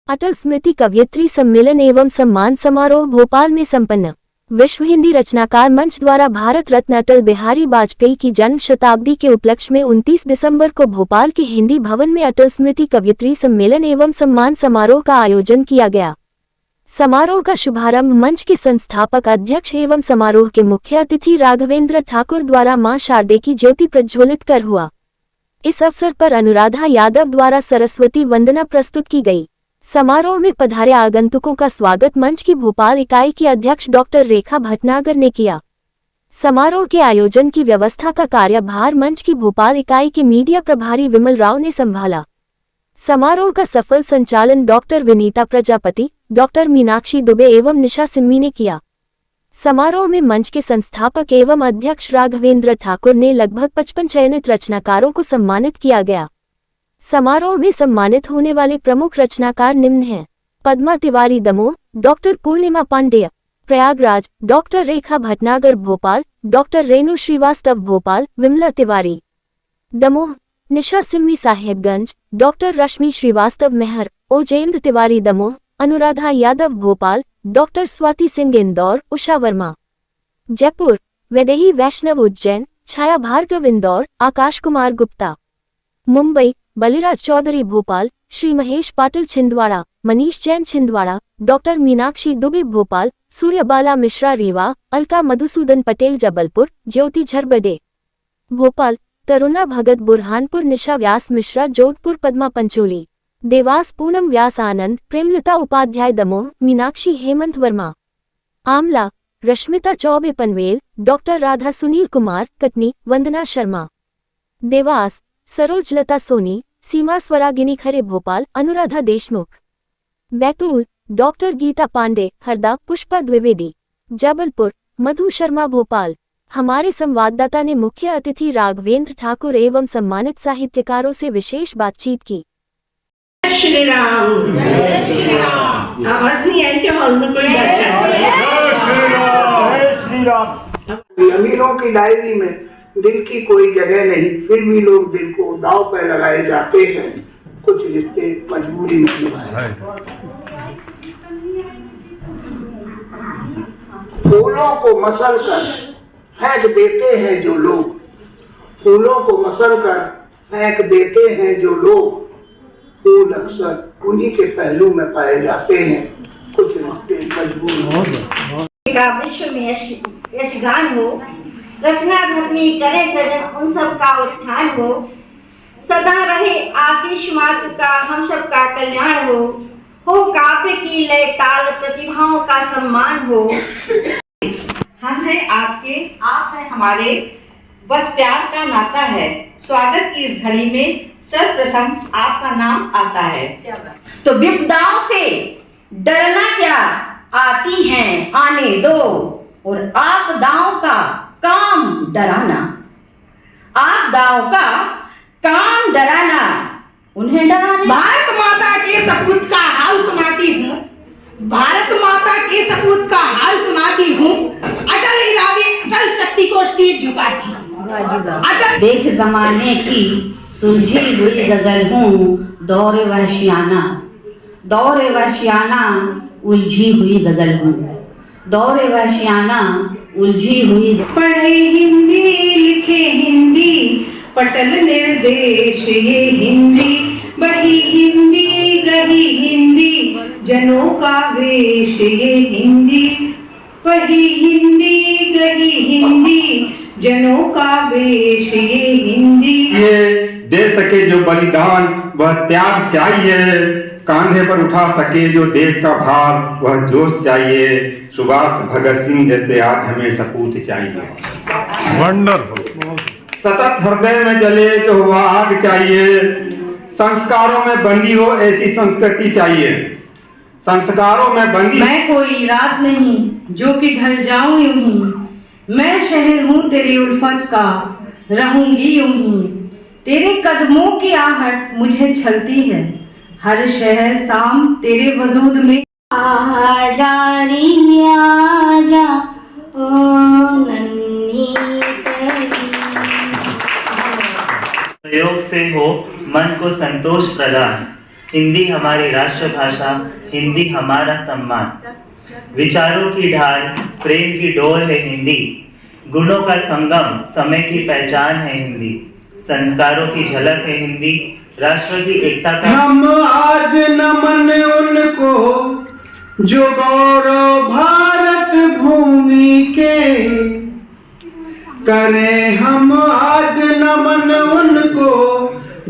अटल स्मृति कवयित्री सम्मेलन एवं सम्मान समारोह भोपाल में संपन्न। विश्व हिंदी रचनाकार मंच द्वारा भारत रत्न अटल बिहारी वाजपेयी की जन्म शताब्दी के उपलक्ष्य में 29 दिसंबर को भोपाल के हिंदी भवन में अटल स्मृति कवयित्री सम्मेलन एवं सम्मान समारोह का आयोजन किया गया। समारोह का शुभारंभ मंच के संस्थापक अध्यक्ष एवं समारोह के मुख्य अतिथि राघवेंद्र ठाकुर द्वारा मां शारदे की ज्योति प्रज्वलित कर हुआ। इस अवसर पर अनुराधा यादव द्वारा सरस्वती वंदना प्रस्तुत की गई। समारोह में पधारे आगंतुकों का स्वागत मंच की भोपाल इकाई की अध्यक्ष डॉक्टर रेखा भटनागर ने किया। समारोह के आयोजन की व्यवस्था का कार्यभार मंच की भोपाल इकाई के मीडिया प्रभारी विमल राव ने संभाला। समारोह का सफल संचालन डॉक्टर विनीता प्रजापति, डॉक्टर मीनाक्षी दुबे एवं निशा सिम्मी ने किया। समारोह में मंच के संस्थापक एवं अध्यक्ष राघवेंद्र ठाकुर ने लगभग 55 चयनित रचनाकारों को सम्मानित किया गया। समारोह में सम्मानित होने वाले प्रमुख रचनाकार निम्न हैं: पद्मा तिवारी दमोह, डॉक्टर पूर्णिमा पांडेय प्रयागराज, डॉक्टर रेखा भटनागर भोपाल, डॉक्टर रेणु श्रीवास्तव भोपाल, विमला तिवारी दमोह, निशा सिम्मी साहेबगंज, डॉक्टर रश्मि श्रीवास्तव मेहर, ओजेंद्र तिवारी दमोह, अनुराधा यादव भोपाल, डॉक्टर स्वाति सिंह इंदौर, उषा वर्मा जयपुर, वैदेही वैष्णव उज्जैन, छाया भार्गव इंदौर, आकाश कुमार गुप्ता मुंबई, बलिराज चौधरी भोपाल, श्री महेश पाटिल छिंदवाड़ा, मनीष जैन छिंदवाड़ा, डॉक्टर मीनाक्षी दुबे भोपाल, सूर्यबाला मिश्रा रीवा, अलका मधुसूदन पटेल जबलपुर, ज्योति झरबडे भोपाल, तरुणा भगत बुरहानपुर, निशा व्यास मिश्रा जोधपुर, पद्मा पंचोली देवास, पूनम व्यास आनंद, प्रेमलता उपाध्याय दमोह, मीनाक्षी हेमंत वर्मा आमला, रश्मिता चौबे पनवेल, डॉक्टर राधा सुनील कुमार कटनी, वंदना शर्मा देवास, सरोजलता सोनी, सीमा स्वरागिनी खरे भोपाल, अनुराधा देशमुख बैतूल, डॉक्टर गीता पांडे हरदा, पुष्पा द्विवेदी जबलपुर, मधु शर्मा भोपाल। हमारे संवाददाता ने मुख्य अतिथि राघवेंद्र ठाकुर एवं सम्मानित साहित्यकारों से विशेष बातचीत की। श्री राम, जय श्री राम। आवाज नहीं आई क्या? हॉल में कोई श्री राम। अमीरों की डायरी में दिल की कोई जगह नहीं, फिर भी लोग दिल को दांव पर लगाए जाते हैं, कुछ रिश्ते मजबूरी में निभाए। फूलों को मसल कर फेंक देते हैं जो लोग, फूलों को मसल कर फेंक देते हैं जो लोग, फूल अक्सर उन्हीं के पहलू में पाए जाते हैं, कुछ रिश्ते मजबूर विश्व में यशगान हो, रचना धर्मी करे सजन उन सब का उत्थान हो, सदा रहे आशीष मातु का हम सब का कल्याण हो काव्य की लय ताल प्रतिभाओं का सम्मान हो। हम हैं आपके, आप हैं हमारे, बस प्यार का नाता है। स्वागत की इस घड़ी में सर्वप्रथम आपका नाम आता है। तो विपदाओं से डरना क्या, आती हैं आने दो, और आपदाओं का काम डराना, आपदाओं का काम डराना, उन्हें डराना। भारत माता के सपूत का हाल सुनाती हूँ, भारत माता के सपूत का हाल सुनाती हूँ, अटल इरादे अटल शक्ति को सिर झुकाती हूँ। देख जमाने की सुलझी हुई गजल हूँ, दौरे वहशियाना, दौरे वहशियाना उलझी हुई गजल हूँ, दौरे वहशियाना उलझी हुई। पढ़े हिंदी लिखे हिंदी, पटल निर्देश ये हिंदी, बही हिंदी गही हिंदी, जनों का वेश ये हिंदी, बही हिंदी गही हिंदी, जनों का वेश ये हिंदी। ये दे सके जो बलिदान वह त्याग चाहिए, कांधे पर उठा सके जो देश का भार वह जोश चाहिए, सुभाष भगत सिंह जैसे आज हमें सपूत चाहिए। वंडरफुल। सतत हृदय में जले तो वह आग चाहिए, संस्कारों में बंदी हो ऐसी संस्कृति चाहिए, संस्कारों में बंदी। मैं कोई रात नहीं जो कि ढल जाऊं यूं ही, मैं शहर हूँ तेरी उल्फत का, रहूंगी यूं ही, तेरे कदमों की आहट मुझे छलती है, हर शहर शाम तेरे वजूद में। आजा री आजा ओ नन्ही प्रयोग से हो मन को संतोष प्रदान, हिंदी हमारी राष्ट्रभाषा, हिंदी हमारा सम्मान। विचारों की ढाल, प्रेम की डोर है हिंदी। गुणों का संगम, समय की पहचान है हिंदी। संस्कारों की झलक है हिंदी, राष्ट्र की एकता का। हम आज नमन उनको जो गौरव भारत भूमि के करें, हम आज नमन उनको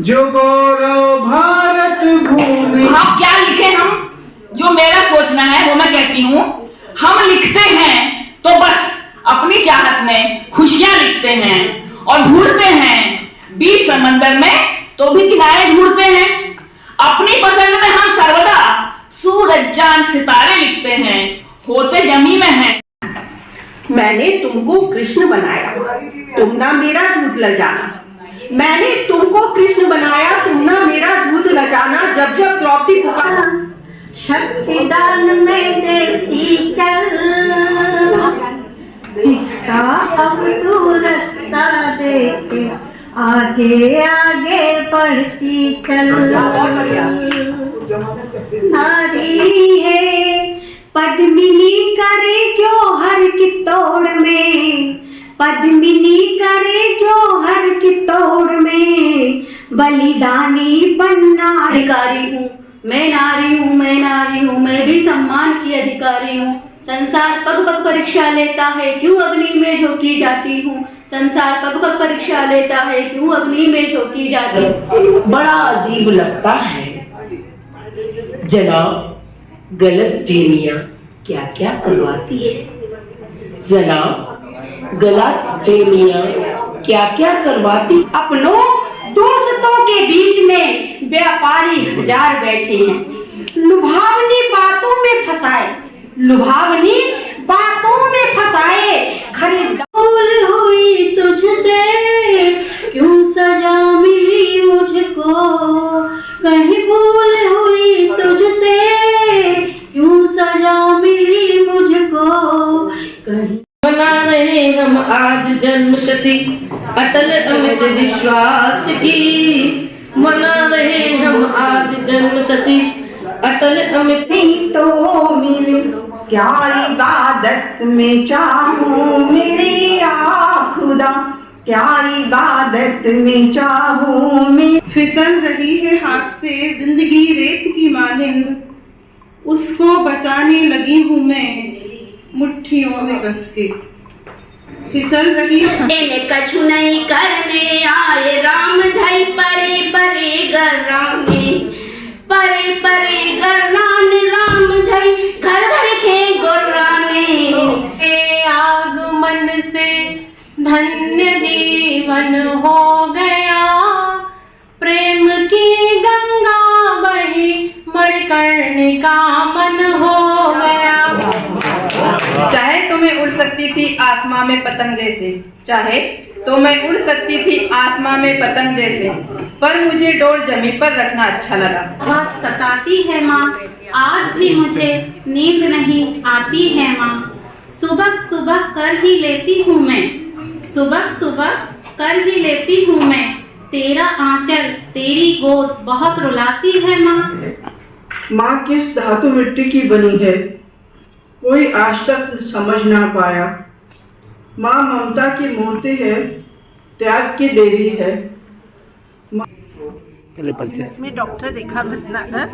जो गौरव भारत भूमि। हम क्या लिखे, हम जो मेरा सोचना है वो मैं कहती हूँ। हम लिखते हैं तो बस अपनी चाहत में खुशियां लिखते हैं और ढूंढते हैं बीच समंदर में तो भी किनारे ढूंढते हैं। अपनी पसंद में हम सर्वदा सूरज चांद सितारे लिखते हैं, होते जमी में हैं। मैंने तुमको कृष्ण बनाया, तुम ना मेरा दूध लजाना। मैंने तुमको कृष्ण बनाया, तुम ना मेरा दूध लजाना। जब जब द्रौपदी पुकारा, शक्तिदान में देती चल, इसका अब तू रास्ता देखे आगे आगे बढ़ती चल। नारी है पद्मिनी करे जो हर चित्तौड़ में, पद्मिनी करे जो हर चित्तौड़ में, बलिदानी बनना अधिकारी हूँ मैं, नारी हूँ मैं, नारी हूँ मैं भी सम्मान की अधिकारी हूँ। संसार पग पग परीक्षा लेता है, क्यों अग्नि में झोंकी जाती हूँ। संसार पग पग परीक्षा लेता है, क्यों अग्नि में झोंकी जाती हूँ। बड़ा अजीब लगता है जनाब, गलत फहमियाँ क्या क्या करवाती है। जनाब गलत फहमियाँ क्या क्या करवाती। अपनों दोस्तों के बीच में व्यापारी हजार बैठे हैं, लुभावनी बातों में फंसाए, लुभावनी बातों में फंसाए। भूल हुई तुझसे क्यों सजा मिली मुझको, कहीं भूल हुई तुझसे क्यों सजा मिली मुझको, कहीं। मना रहे हम आज जन्मशती अटल अमित विश्वास की। मना रहे हम आज जन्मशती अटल अमित। नहीं तो मिले क्या इबादत में चाहूं मेरी खुदा, क्या इबादत में चाहूं मैं। फिसल रही है हाथ से जिंदगी रेत की मानिंद, उसको बचाने लगी हूँ मैं मुट्ठियों में कस के। फिसल रही मैंने कछु नहीं करने आए राम धई परे परे गराने, परे परे गराने राम धई घर भर के गोराने। ए आगमन से धन्य जीवन हो गया, प्रेम की गंगा बही मणिकर्ण का मन हो गया। चाहे तो मैं उड़ सकती थी आसमां में पतंग जैसे, चाहे तो मैं उड़ सकती थी आसमां में पतंग जैसे, पर मुझे डोर जमीन पर रखना अच्छा लगा। बहुत सताती है माँ, आज भी मुझे नींद नहीं आती है माँ। सुबह सुबह कर ही लेती हूँ मैं, सुबह सुबह कर ही लेती हूँ मैं। तेरा आंचल तेरी गोद बहुत रुलाती है माँ। माँ किस धातु मिट्टी की बनी है, कोई आज तक समझ ना पाया। माँ ममता की मूर्ति है, त्याग की देवी है। मैं डॉक्टर रेखा भटनागर,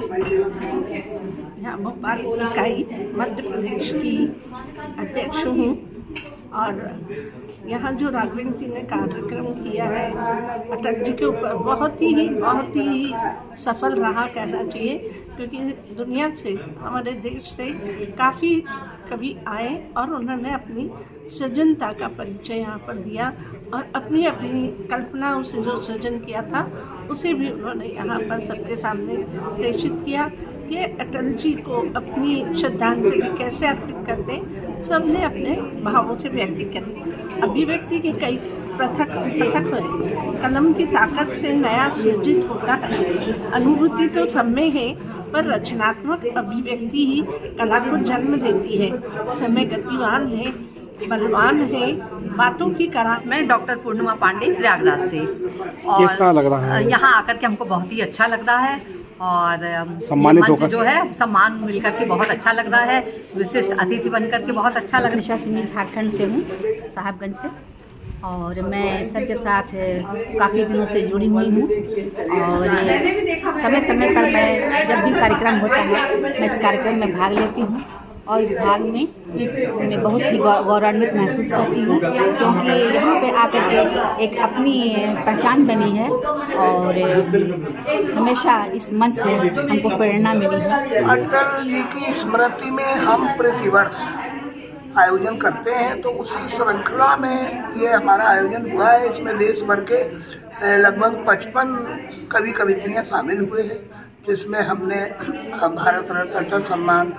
यहाँ भोपाल इकाई मध्य प्रदेश की अध्यक्ष हूँ। और यहाँ जो राघवेंद्र जी ने कार्यक्रम किया है अटल जी के ऊपर, बहुत ही सफल रहा कहना चाहिए, क्योंकि दुनिया से, हमारे देश से काफ़ी कवि आए और उन्होंने अपनी सृजनता का परिचय यहाँ पर दिया और अपनी अपनी कल्पनाओं से जो सृजन किया था उसे भी उन्होंने यहाँ पर सबके सामने प्रेषित किया कि अटल जी को अपनी श्रद्धांजलि कैसे अर्पित करते, सबने अपने भावों से व्यक्त करी। अभिव्यक्ति के कई पृथक है, कलम की ताकत से नया सृजित होता है। अनुभूति तो सब में है, पर रचनात्मक अभिव्यक्ति ही कला को जन्म देती है। समय गतिवान है, बलवान है, बातों की करा। मैं डॉक्टर पूर्णिमा पांडे प्रयागराज से, और कैसा लग रहा है यहाँ आकर के हमको बहुत ही अच्छा लग रहा है। और सम्मानित ये मंच होकर जो है सम्मान मिलकर के बहुत अच्छा लग रहा है, विशिष्ट अतिथि बनकर के बहुत अच्छा लग रहा है। निशा सिंह झारखंड से हूँ, साहबगंज से, और मैं सर के साथ काफ़ी दिनों से जुड़ी हुई हूँ। और समय समय पर मैं जब भी कार्यक्रम होता है मैं इस कार्यक्रम में भाग लेती हूँ और इस भाग में मैं बहुत ही गौरवान्वित महसूस करती हूँ, क्योंकि यहाँ पे आकर के एक अपनी पहचान बनी है और हमेशा इस मंच से हमको प्रेरणा मिली है। अटल जी की स्मृति में हम प्रतिवर्ष आयोजन करते हैं, तो उसी श्रृंखला में ये हमारा आयोजन हुआ है। इसमें देश भर के लगभग 55 कवि कवित्रियाँ शामिल हुए हैं, जिसमें हमने भारत रत्न अटल सम्मान,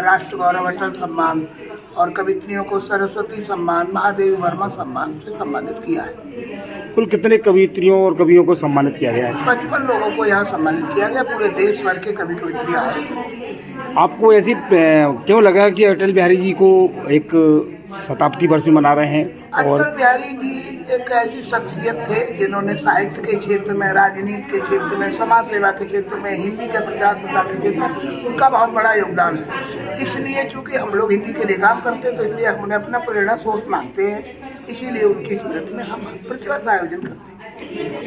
राष्ट्र गौरव अटल सम्मान और कवित्रियों को सरस्वती सम्मान, महादेवी वर्मा सम्मान से सम्मानित किया है। कुल कितने कवित्रियों और कवियों को सम्मानित किया गया है? 55 लोगों को यहाँ सम्मानित किया गया, पूरे देश भर के कवि कवित्रियाँ आए थे। आपको ऐसी क्यों लगा कि अटल बिहारी जी को एक शताब्दी वर्ष मना रहे हैं? और अटल बिहारी जी एक ऐसी शख्सियत थे जिन्होंने साहित्य के क्षेत्र में, राजनीति के क्षेत्र में, समाज सेवा के क्षेत्र में, हिंदी के प्रचार प्रसार के क्षेत्र में उनका बहुत बड़ा योगदान है। इसलिए चूंकि हम लोग हिंदी के लिए काम करते हैं, तो इसलिए हमने अपना प्रेरणा स्रोत मानते हैं, इसीलिए उनकी स्मृति में हम प्रतिवर्ष आयोजन करते हैं।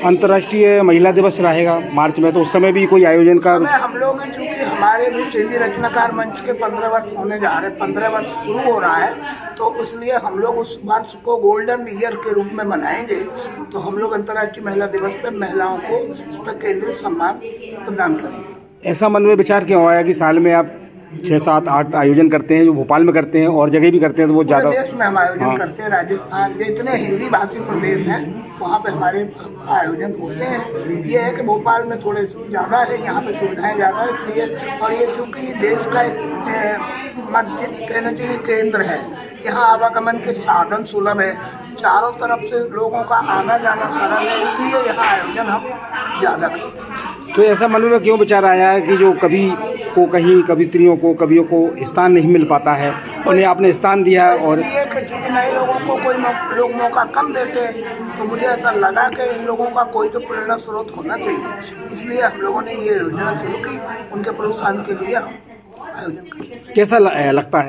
अंतर्राष्ट्रीय महिला दिवस रहेगा मार्च में, तो उस समय भी कोई आयोजन का हम लोग चूँकि हमारे भी हिंदी रचनाकार मंच के 15 वर्ष होने जा रहे हैं, 15 वर्ष शुरू हो रहा है, तो इसलिए हम लोग उस वर्ष को गोल्डन ईयर के रूप में मनाएंगे। तो हम लोग अंतर्राष्ट्रीय महिला दिवस पर महिलाओं को उस पर केंद्रीय सम्मान प्रदान करेंगे। ऐसा मन में विचार क्यों आया कि साल में आप 6, 7, 8 आयोजन करते हैं, जो भोपाल में करते हैं और जगह भी करते हैं, तो वो ज़्यादा देश में हम आयोजन करते हैं। राजस्थान जितने हिंदी भाषी प्रदेश हैं वहाँ पे हमारे आयोजन होते हैं। ये है कि भोपाल में थोड़े ज़्यादा है, यहाँ पे सुविधाएं ज़्यादा है, इसलिए। और ये चूँकि देश का एक मध्य कहना चाहिए केंद्र है, यहाँ आवागमन के साधन सुलभ है, चारों तरफ से लोगों का आना जाना सरल है, इसलिए यहाँ आयोजन हम ज़्यादा करते हैं। तो ऐसा मन में क्यों विचार आया है कि जो कवि को कहीं कवित्रियों को कवियों को स्थान नहीं मिल पाता है, उन्हें आपने स्थान दिया? और इसलिए कि चूँकि नए लोगों को कोई लोग मौका कम देते हैं, तो मुझे ऐसा लगा कि इन लोगों का कोई तो प्रेरणा स्रोत होना चाहिए, इसलिए हम लोगों ने ये योजना शुरू की। उनके प्रोत्साहन के लिए हम आयोजन करते हैं। कैसा लगता है?